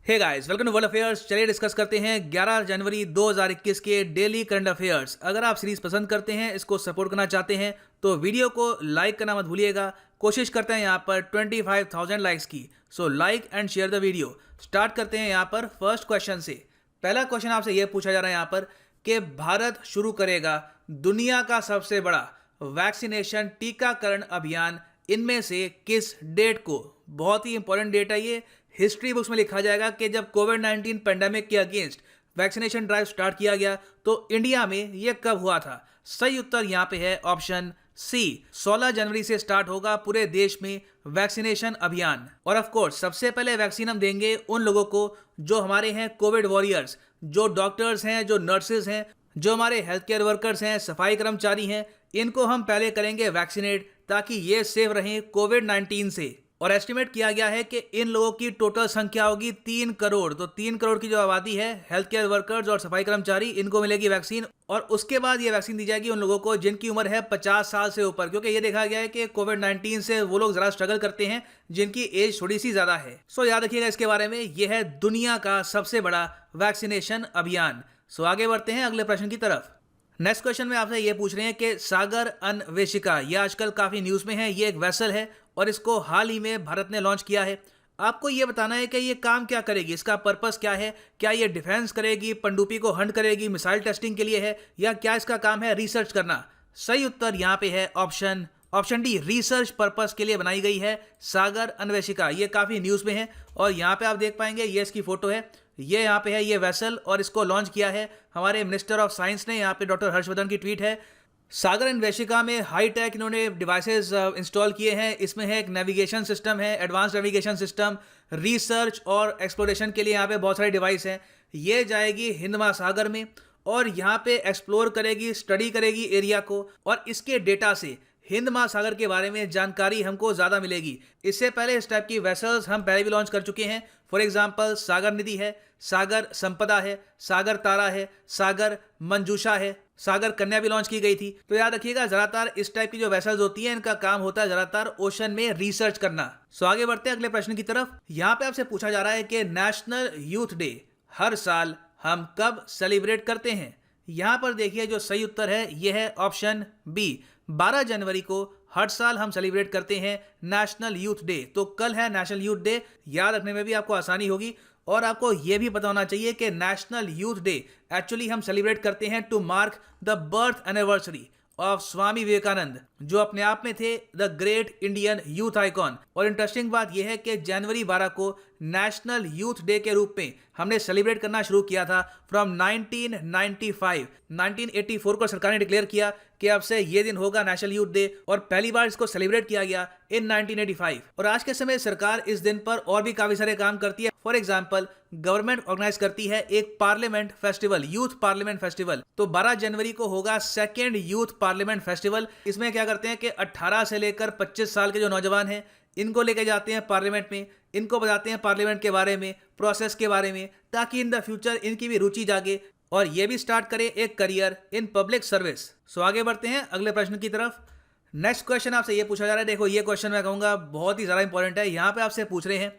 Hey guys, welcome to world affairs. चलिए discuss करते हैं 11 जनवरी 2021 के डेली करंट अफेयर्स। अगर आप सीरीज पसंद करते हैं, इसको सपोर्ट करना चाहते हैं तो वीडियो को लाइक करना मत भूलिएगा। कोशिश करते हैं यहाँ पर 25,000 लाइक्स की। So like and share the video. Start करते हैं यहाँ पर फर्स्ट क्वेश्चन से। पहला क्वेश्चन आपसे यह पूछा जा रहा है यहाँ पर कि भारत शुरू करेगा दुनिया का सबसे बड़ा वैक्सीनेशन टीकाकरण अभियान इनमें से किस डेट को। बहुत ही इंपॉर्टेंट डेट है ये। हिस्ट्री बुक्स में लिखा जाएगा कि जब कोविड-19 पेंडेमिक के अगेंस्ट वैक्सीनेशन ड्राइव स्टार्ट किया गया तो इंडिया में यह कब हुआ था। सही उत्तर यहां पे है ऑप्शन सी। 16 जनवरी से स्टार्ट होगा पूरे देश में वैक्सीनेशन अभियान। और ऑफ कोर्स सबसे पहले वैक्सीन हम देंगे उन लोगों को जो हमारे हैं कोविड वॉरियर्स, जो डॉक्टर्स हैं, जो नर्सेज हैं, जो हमारे हेल्थ केयर वर्कर्स हैं, सफाई कर्मचारी हैं। इनको हम पहले करेंगे वैक्सीनेट ताकि ये सेफ रहें कोविड-19 से। और एस्टिमेट किया गया है कि इन लोगों की टोटल संख्या होगी 3 करोड़। तो 3 करोड़ की जो आबादी है, हेल्थ केयर वर्कर्स और सफाई कर्मचारी, इनको मिलेगी वैक्सीन। और उसके बाद ये वैक्सीन दी जाएगी उन लोगों को जिनकी उम्र है 50 साल से ऊपर, क्योंकि ये देखा गया है कि कोविड-19 से वो लोग जरा स्ट्रगल करते हैं जिनकी एज थोड़ी सी ज्यादा है। सो याद रखिएगा इसके बारे में। यह है दुनिया का सबसे बड़ा वैक्सीनेशन अभियान। सो आगे बढ़ते हैं अगले प्रश्न की तरफ। नेक्स्ट क्वेश्चन में आपसे ये पूछ रहे हैं कि सागर अन्वेषिका, ये आजकल काफी न्यूज में है। ये एक वेसल है और इसको हाल ही में भारत ने लॉन्च किया है। आपको ये बताना है कि ये काम क्या करेगी, इसका पर्पस क्या है। क्या ये डिफेंस करेगी, पनडुब्बी को हंट करेगी, मिसाइल टेस्टिंग के लिए है, या क्या इसका काम है रिसर्च करना। सही उत्तर यहाँ पे है ऑप्शन डी, रिसर्च पर्पस के लिए बनाई गई है सागर अन्वेषिका। ये काफी न्यूज में है और यहाँ पे आप देख पाएंगे ये इसकी फोटो है। ये यहाँ पे है ये वेसल और इसको लॉन्च किया है हमारे मिनिस्टर ऑफ साइंस ने। यहाँ पे डॉक्टर हर्षवर्धन की ट्वीट है। सागर अन्वेषिका में हाई टेक इन्होंने डिवाइसेस इंस्टॉल किए हैं। इसमें है एक नेविगेशन सिस्टम है, एडवांस नेविगेशन सिस्टम, रिसर्च और एक्सप्लोरेशन के लिए यहाँ पे बहुत सारे डिवाइस हैं। ये जाएगी हिंद महासागर में और यहाँ पे एक्सप्लोर करेगी, स्टडी करेगी एरिया को, और इसके डेटा से हिंद महासागर के बारे में जानकारी हमको ज़्यादा मिलेगी। इससे पहले इस टाइप की वेसल्स हम पहले भी लॉन्च कर चुके हैं। फॉर एग्जांपल सागर निधि है, सागर संपदा है, सागर तारा है, सागर मंजूषा है, सागर कन्या भी लॉन्च की गई थी। तो याद रखिएगा ज़्यादातर इस टाइप की जो वेसल्स होती हैं इनका काम होता है ज़्यादातर ओशन में रिसर्च करना। सो आगे बढ़ते हैं अगले प्रश्न की तरफ। यहाँ पे आपसे पूछा जा रहा है कि नेशनल यूथ डे हर साल हम कब सेलिब्रेट करते हैं। यहाँ पर देखिए जो सही उत्तर है यह है ऑप्शन बी। 12 जनवरी को हर साल हम सेलिब्रेट करते हैं नेशनल यूथ डे। तो कल है नेशनल यूथ डे। याद रखने में भी आपको आसानी होगी। और आपको यह भी पता होना चाहिए कि नेशनल यूथ डे एक्चुअली हम सेलिब्रेट करते हैं to mark the birth anniversary of Swami Vivekananda, जो अपने आप में थे the great Indian youth icon. और इंटरेस्टिंग बात यह है कि जनवरी 12 को नेशनल यूथ डे के रूप में हमने सेलिब्रेट करना शुरू किया था फ्रॉम 1995। 1984 को सरकार ने डिक्लेयर किया कि अब से ये दिन होगा नेशनल यूथ डे, और पहली बार इसको सेलिब्रेट किया गया इन 1985। और आज के समय सरकार इस दिन पर और भी काफी सारे काम करती है। फॉर एग्जाम्पल गवर्नमेंट ऑर्गेनाइज करती है एक parliament festival, youth parliament festival. तो 12 जनवरी को होगा सेकेंड यूथ पार्लियामेंट फेस्टिवल। इसमें क्या करते हैं कि 18 से लेकर 25 साल के जो नौजवान हैं इनको लेके जाते हैं पार्लियामेंट में, इनको बताते हैं पार्लियामेंट के बारे में, प्रोसेस के बारे में, ताकि इन द फ्यूचर इनकी भी रुचि जागे और ये भी स्टार्ट करें एक करियर इन पब्लिक सर्विस। सो आगे बढ़ते हैं अगले प्रश्न की तरफ। नेक्स्ट क्वेश्चन आपसे ये पूछा जा रहा है। देखो ये क्वेश्चन मैं कहूँगा बहुत ही ज़्यादा इंपॉर्टेंट है। यहाँ पे आपसे पूछ रहे हैं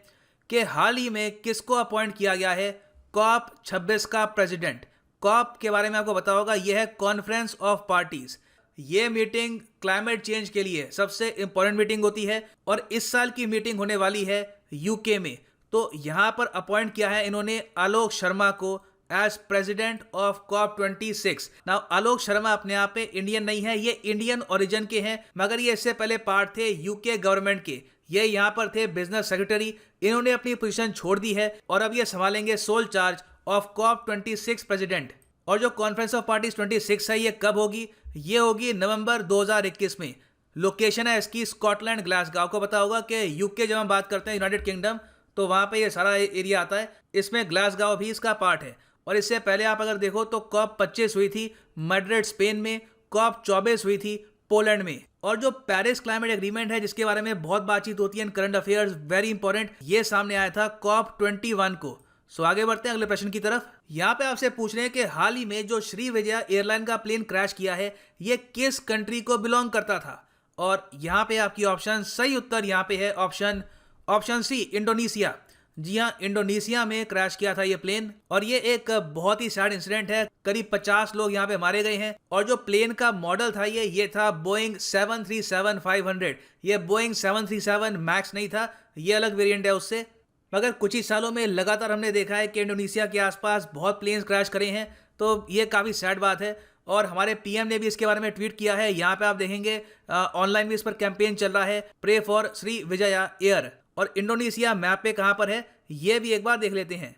कि हाल ही में किसको अपॉइंट किया गया है कॉप 26 का प्रेसिडेंट। कॉप के बारे में आपको पता होगा, यह है कॉन्फ्रेंस ऑफ पार्टीज। ये मीटिंग क्लाइमेट चेंज के लिए सबसे इंपॉर्टेंट मीटिंग होती है और इस साल की मीटिंग होने वाली है यूके में। तो यहाँ पर अपॉइंट किया है इन्होंने आलोक शर्मा को as president of COP 26। Now Alok Sharma अपने आप में इंडियन नहीं है, ये इंडियन ओरिजिन के हैं, मगर ये इससे पहले पार्ट थे यूके गवर्नमेंट के। ये यहाँ पर थे बिजनेस सेक्रेटरी। इन्होंने अपनी पोजीशन छोड़ दी है और अब ये संभालेंगे sole charge of COP 26 president. और जो कॉन्फ्रेंस ऑफ पार्टीज 26 है ये कब होगी? ये होगी नवंबर 2021 में। लोकेशन है इसकी स्कॉटलैंड, ग्लासगो। को पता होगा कि यूके जब हम बात करते हैं यूनाइटेड किंगडम, तो वहाँ पे ये सारा एरिया आता है। इसमें ग्लासगो भी इसका पार्ट है। और इससे पहले आप अगर देखो तो कॉप 25 हुई थी मैड्रिड स्पेन में, कॉप 24 हुई थी पोलैंड में। और जो पेरिस क्लाइमेट एग्रीमेंट है जिसके बारे में बहुत बातचीत होती है इन करंट अफेयर्स, वेरी इंपॉर्टेंट, ये सामने आया था कॉप 21 को। सो आगे बढ़ते हैं अगले प्रश्न की तरफ। यहाँ पे आपसे पूछ रहे हैं कि हाल ही में जो श्री विजया एयरलाइन का प्लेन क्रैश किया है ये किस कंट्री को बिलोंग करता था। और यहाँ पे आपकी ऑप्शन, सही उत्तर यहाँ पे है ऑप्शन सी, इंडोनेशिया। जी हाँ, इंडोनेशिया में क्रैश किया था ये प्लेन और ये एक बहुत ही सैड इंसिडेंट है। करीब 50 लोग यहाँ पे मारे गए हैं और जो प्लेन का मॉडल था ये था बोइंग 737-500। ये बोइंग 737 मैक्स नहीं था, ये अलग वेरिएंट है उससे। मगर कुछ ही सालों में लगातार हमने देखा है कि इंडोनेशिया के आसपास बहुत प्लेन्स क्रैश करे हैं, तो ये काफ़ी सैड बात है। और हमारे पीएम ने भी इसके बारे में ट्वीट किया है। यहाँ पे आप देखेंगे ऑनलाइन भी इस पर कैंपेन चल रहा है, pray for Sriwijaya Air. और इंडोनेशिया मैप पे कहाँ पर है ये भी एक बार देख लेते हैं।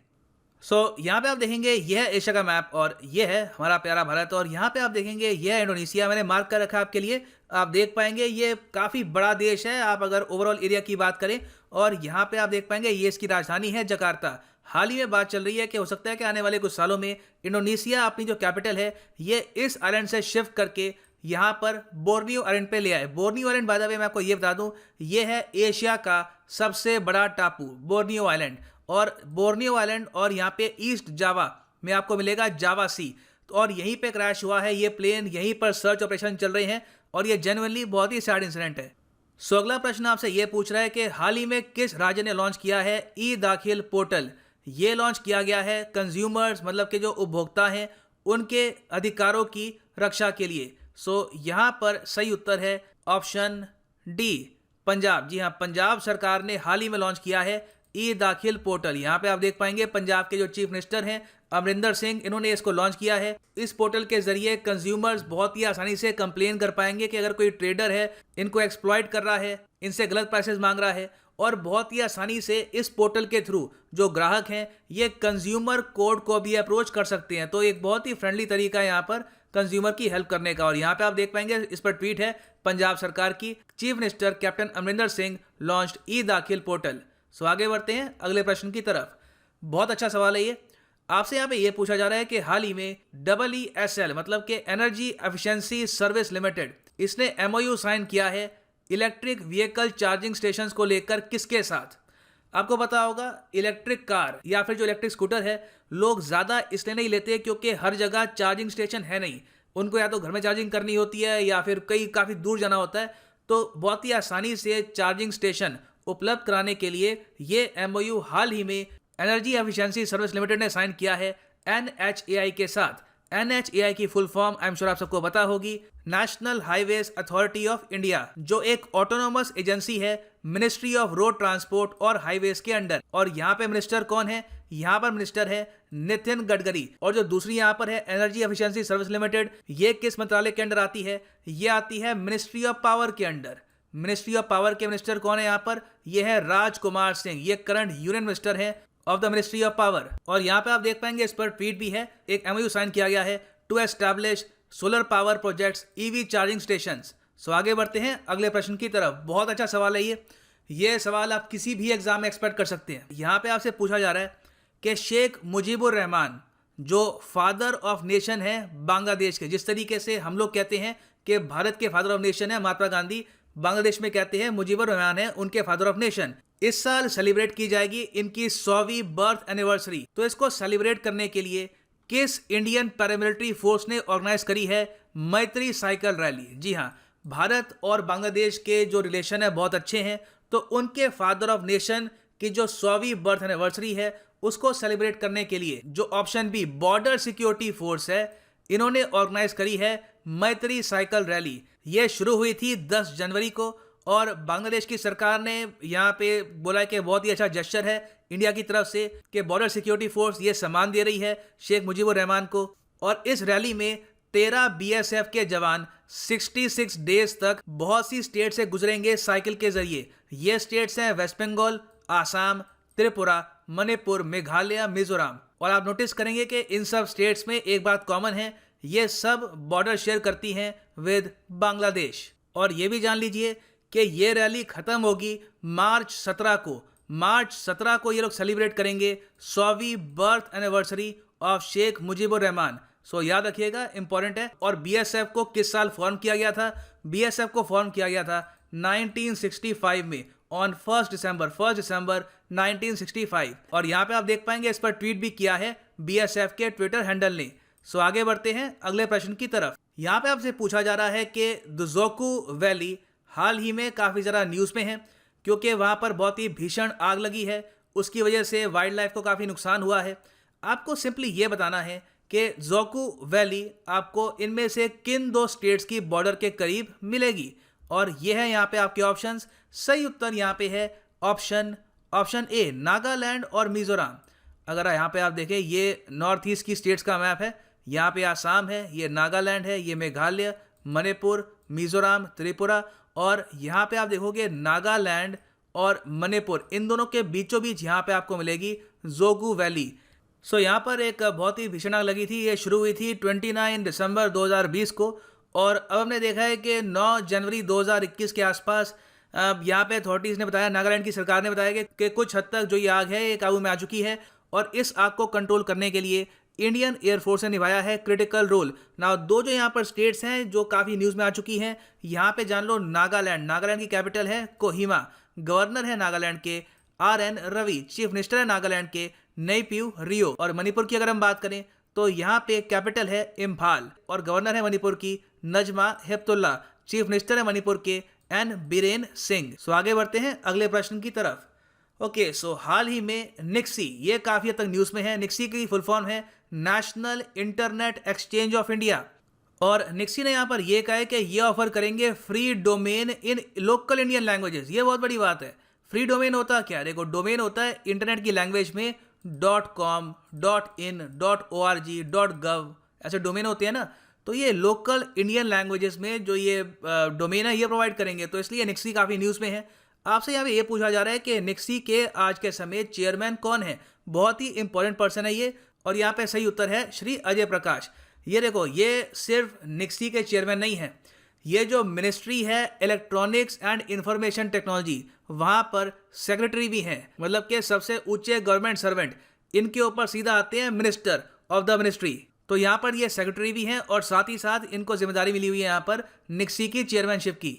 यहाँ पे आप देखेंगे यह है एशिया का मैप और यह है हमारा प्यारा भारत। और यहाँ पे आप देखेंगे यह है इंडोनेशिया, मैंने मार्क कर रखा है आपके लिए। आप देख पाएंगे ये काफ़ी बड़ा देश है आप अगर ओवरऑल एरिया की बात करें। और यहाँ पे आप देख पाएंगे ये इसकी राजधानी है जकार्ता। हाल ही में बात चल रही है कि हो सकता है कि आने वाले कुछ सालों में इंडोनेशिया अपनी जो कैपिटल है ये इस आइलैंड से शिफ्ट करके यहाँ पर बोर्नियो आइलैंड पे ले आए। Borneo island by the way मैं आपको ये बता दूं, ये है एशिया का सबसे बड़ा टापू बोर्नियो आइलैंड। और बोर्नियो आइलैंड और यहाँ पे ईस्ट जावा में आपको मिलेगा जावा सी। और यहीं पे क्रैश हुआ है ये प्लेन, यहीं पर सर्च ऑपरेशन चल रहे हैं और ये जेन्युइनली बहुत ही सैड इंसिडेंट है। अगला प्रश्न आपसे ये पूछ रहा है कि हाल ही में किस राज्य ने लॉन्च किया है ई दाखिल पोर्टल। ये लॉन्च किया गया है कंज्यूमर्स मतलब के जो उपभोक्ता हैं उनके अधिकारों की रक्षा के लिए। यहाँ पर सही उत्तर है ऑप्शन डी पंजाब। जी हाँ, पंजाब सरकार ने हाल ही में लॉन्च किया है ई दाखिल पोर्टल। यहाँ पे आप देख पाएंगे पंजाब के जो चीफ मिनिस्टर हैं अमरिंदर सिंह, इन्होंने इसको लॉन्च किया है। इस पोर्टल के जरिए कंज्यूमर्स बहुत ही आसानी से कंप्लेन कर पाएंगे कि अगर कोई ट्रेडर है इनको एक्सप्लॉइट कर रहा है, इनसे गलत प्राइसेस मांग रहा है। और बहुत ही आसानी से इस पोर्टल के थ्रू जो ग्राहक हैं ये कंज्यूमर कोर्ट को भी अप्रोच कर सकते हैं। तो एक बहुत ही फ्रेंडली तरीका है यहाँ पर कंज्यूमर की हेल्प करने का। और यहाँ पे आप देख पाएंगे इस पर ट्वीट है पंजाब सरकार की, chief minister captain Amarinder Singh launched e Daakhil portal. आगे बढ़ते हैं अगले प्रश्न की तरफ। बहुत अच्छा सवाल है ये। आपसे यहाँ पे ये पूछा जा रहा है कि हाल ही में EESL मतलब कि एनर्जी एफिशिएंसी सर्विस लिमिटेड, इसने MOU साइन किया है इलेक्ट्रिक व्हीकल चार्जिंग स्टेशन को लेकर किसके साथ। आपको पता होगा इलेक्ट्रिक कार या फिर जो इलेक्ट्रिक स्कूटर है लोग ज़्यादा इसलिए नहीं लेते क्योंकि हर जगह चार्जिंग स्टेशन है नहीं। उनको या तो घर में चार्जिंग करनी होती है या फिर कहीं काफ़ी दूर जाना होता है। तो बहुत ही आसानी से चार्जिंग स्टेशन उपलब्ध कराने के लिए ये MOU हाल ही में एनर्जी एफिशिएंसी सर्विस लिमिटेड ने साइन किया है NHAI के साथ। NHAI की full form I am sure आप सबको पता होगी, national highways authority of India, जो एक ऑटोनोमस एजेंसी है मिनिस्ट्री ऑफ रोड ट्रांसपोर्ट और हाईवेज के अंडर। और यहाँ पे मिनिस्टर कौन है, यहाँ पर मिनिस्टर है नितिन गडकरी। और जो दूसरी यहाँ पर है एनर्जी एफिशिएंसी सर्विस लिमिटेड, ये किस मंत्रालय के अंडर आती है, ये आती है मिनिस्ट्री ऑफ पावर के अंडर। मिनिस्ट्री ऑफ पावर के मिनिस्टर कौन है यहाँ पर, ये है राजकुमार सिंह, ये करंट यूनियन मिनिस्टर है of the ministry of power. और यहाँ पे आप देख पाएंगे इस पर ट्वीट भी है, एक MOU साइन किया गया है to establish solar power projects EV charging stations. आगे बढ़ते हैं अगले प्रश्न की तरफ। बहुत अच्छा सवाल है ये सवाल आप किसी भी एग्जाम में एक्सपेक्ट कर सकते हैं। यहाँ पे आपसे पूछा जा रहा है कि शेख मुजीबुर रहमान जो फादर ऑफ नेशन है बांग्लादेश के, जिस तरीके से हम लोग कहते हैं कि भारत के फादर ऑफ नेशन है महात्मा गांधी, बांग्लादेश में कहते हैं मुजीबुर रहमान है उनके फादर ऑफ नेशन। इस साल सेलिब्रेट की जाएगी इनकी 100वीं बर्थ एनिवर्सरी। तो इसको सेलिब्रेट करने के लिए किस इंडियन पैरामिलिट्री फोर्स ने ऑर्गेनाइज करी है मैत्री साइकिल रैली। जी हाँ, भारत और बांग्लादेश के जो रिलेशन है बहुत अच्छे हैं, तो उनके फादर ऑफ नेशन की जो 100वीं बर्थ एनिवर्सरी है उसको सेलिब्रेट करने के लिए जो option B border security force है, इन्होंने ऑर्गेनाइज करी है मैत्री साइकिल रैली। ये शुरू हुई थी 10 जनवरी को और बांग्लादेश की सरकार ने यहाँ पे बोला कि बहुत ही अच्छा जेस्चर है इंडिया की तरफ से कि बॉर्डर सिक्योरिटी फोर्स ये सम्मान दे रही है शेख मुजीबुर रहमान को। और इस रैली में 13 BSF के जवान 66 डेज तक बहुत सी स्टेट से गुजरेंगे साइकिल के जरिए। ये स्टेट्स हैं वेस्ट बंगाल, आसाम, त्रिपुरा, मणिपुर, मेघालय, मिजोरम। और आप नोटिस करेंगे कि इन सब स्टेट्स में एक बात कॉमन है, ये सब बॉर्डर शेयर करती हैं विद बांग्लादेश। और ये भी जान लीजिए कि ये रैली खत्म होगी मार्च 17 को। मार्च 17 को ये लोग सेलिब्रेट करेंगे 100वीं birth anniversary of Sheikh Mujibur Rahman. याद रखिएगा, इंपॉर्टेंट है। और BSF को किस साल फॉर्म किया गया था, BSF को फॉर्म किया गया था 1965 में ऑन 1 दिसंबर 1965। और यहाँ पे आप देख पाएंगे इस पर ट्वीट भी किया है BSF के ट्विटर हैंडल ने। आगे बढ़ते हैं अगले प्रश्न की तरफ। यहाँ पे आपसे पूछा जा रहा है कि दुजोकू वैली हाल ही में काफ़ी ज़्यादा न्यूज़ में है क्योंकि वहाँ पर बहुत ही भीषण आग लगी है उसकी वजह से वाइल्ड लाइफ को काफ़ी नुकसान हुआ है। आपको सिंपली ये बताना है कि जोकू वैली आपको इनमें से किन दो स्टेट्स की बॉर्डर के करीब मिलेगी, और ये है यहाँ पे आपके ऑप्शंस। सही उत्तर यहाँ पे है ऑप्शन ए, नागालैंड और मिजोरम। अगर यहाँ पे आप देखें, ये नॉर्थ ईस्ट की स्टेट्स का मैप है। यहाँ पे आसाम है, ये नागालैंड है, ये मेघालय, मणिपुर, मिजोरम, त्रिपुरा, और यहाँ पे आप देखोगे नागालैंड और मणिपुर, इन दोनों के बीचों बीच यहाँ पे आपको मिलेगी जोगू वैली। सो यहाँ पर एक बहुत ही भीषण आग लगी थी। ये शुरू हुई थी 29 दिसंबर 2020 को, और अब हमने देखा है कि 9 जनवरी 2021 के आसपास यहाँ पे अथॉरिटीज़ ने बताया, नागालैंड की सरकार ने बताया कि कुछ हद तक जो ये आग है ये काबू में आ चुकी है, और इस आग को कंट्रोल करने के लिए इंडियन एयरफोर्स ने निभाया है क्रिटिकल रोल। ना दो जो यहाँ पर स्टेट्स हैं जो काफ़ी न्यूज़ में आ चुकी हैं, यहाँ पे जान लो नागालैंड की कैपिटल है कोहिमा, गवर्नर है नागालैंड के RN रवि, चीफ मिनिस्टर है नागालैंड के नेइपियू रियो। और मणिपुर की अगर हम बात करें तो यहाँ पे कैपिटल है इम्फाल, और गवर्नर है मणिपुर की नजमा हेपतुल्ला, चीफ मिनिस्टर है मणिपुर के एन बीरेन सिंह। सो आगे बढ़ते हैं अगले प्रश्न की तरफ। ओके, सो हाल ही में निक्सी, ये काफ़ी हद तक न्यूज़ में है। निक्सी की फुल फॉर्म है national internet exchange of India, और निक्सी ने यहाँ पर ये कहा है कि ये ऑफर करेंगे फ्री डोमेन इन लोकल इंडियन लैंग्वेजेस। ये बहुत बड़ी बात है। फ्री डोमेन होता क्या? देखो, डोमेन होता है इंटरनेट की लैंग्वेज में .com, .in, .org, .gov, ऐसे डोमेन होते हैं ना। तो ये लोकल इंडियन लैंग्वेजेस में जो ये डोमेन है ये प्रोवाइड करेंगे, तो इसलिए निक्सी काफ़ी न्यूज़ में है। आपसे यहाँ पे ये पूछा जा रहा है कि निक्सी के आज के समय चेयरमैन कौन है? बहुत ही इंपॉर्टेंट पर्सन है ये, और यहाँ पे सही उत्तर है श्री अजय प्रकाश। ये देखो, ये सिर्फ निक्सी के चेयरमैन नहीं है, ये जो मिनिस्ट्री है इलेक्ट्रॉनिक्स एंड इंफॉर्मेशन टेक्नोलॉजी, वहाँ पर सेक्रेटरी भी हैं। मतलब कि सबसे ऊंचे गवर्नमेंट सर्वेंट, इनके ऊपर सीधा आते हैं मिनिस्टर ऑफ द मिनिस्ट्री। तो यहाँ पर ये सेक्रेटरी भी हैं, और साथ ही साथ इनको जिम्मेदारी मिली हुई है यहाँ पर निक्सी की चेयरमैनशिप की।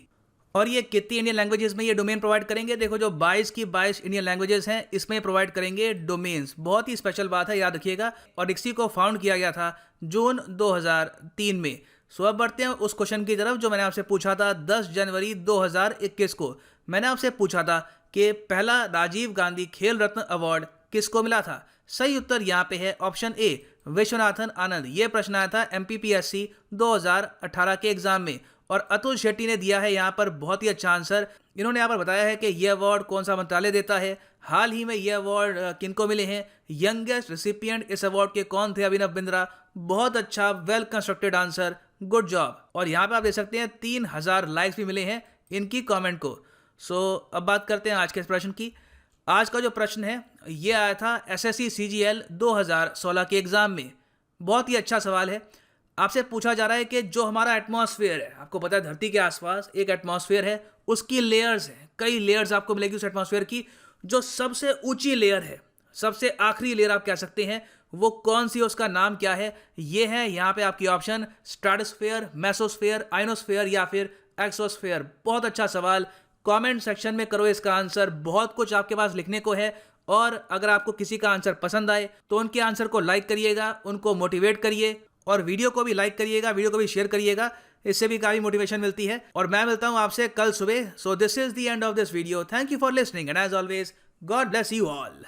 और ये कितनी इंडियन लैंग्वेजेस में ये डोमेन प्रोवाइड करेंगे? देखो, जो 22 की 22 इंडियन लैंग्वेजेस हैं, इसमें प्रोवाइड करेंगे डोमेन्स। बहुत ही स्पेशल बात है, याद रखिएगा। और निक्सी को फाउंड किया गया था जून 2003 में। सो अब बढ़ते हैं उस क्वेश्चन की तरफ जो मैंने आपसे पूछा था 10 जनवरी 2021 को। मैंने आपसे पूछा था कि पहला राजीव गांधी खेल रत्न अवार्ड किसको मिला था? सही उत्तर यहाँ पे है ऑप्शन ए, विश्वनाथन आनंद। ये प्रश्न आया था MPPSC 2018 के एग्जाम में, और अतुल शेट्टी ने दिया है यहाँ पर बहुत ही अच्छा आंसर। इन्होंने यहाँ पर बताया है कि ये अवार्ड कौन सा मंत्रालय देता है। हाल ही में ये अवार्ड किनको मिले हैं? यंगेस्ट रिसिपिएंट इस अवार्ड के कौन थे? अभिनव बिंद्रा। बहुत अच्छा, well constructed answer, good job. और यहाँ पे आप देख सकते हैं 3000 लाइक्स भी मिले हैं इनकी कमेंट को। सो अब बात करते हैं आज के इस प्रश्न की। आज का जो प्रश्न है ये आया था SSC CGL 2016 के एग्जाम में। बहुत ही अच्छा सवाल है। आपसे पूछा जा रहा है कि जो हमारा एटमॉस्फेयर है, आपको पता है धरती के आसपास एक एटमॉस्फेयर है, उसकी लेयर्स हैं, कई लेयर्स आपको मिलेगी उस एटमॉस्फेयर की। जो सबसे ऊंची लेयर है, सबसे आखिरी लेयर आप कह सकते हैं, वो कौन सी, उसका नाम क्या है? ये है यहाँ पे आपकी ऑप्शन, स्ट्रेटोस्फेयर, मेसोस्फेयर, आइनोस्फेयर या फिर एक्सोस्फेयर। बहुत अच्छा सवाल। कमेंट सेक्शन में करो इसका आंसर। बहुत कुछ आपके पास लिखने को है, और अगर आपको किसी का आंसर पसंद आए तो उनके आंसर को लाइक करिएगा, उनको मोटिवेट करिए, और वीडियो को भी लाइक करिएगा, वीडियो को भी शेयर करिएगा। इससे भी काफ़ी मोटिवेशन मिलती है। और मैं मिलता हूँ आपसे कल सुबह। So this is the end of this video. Thank you for listening, and as always, God bless you all.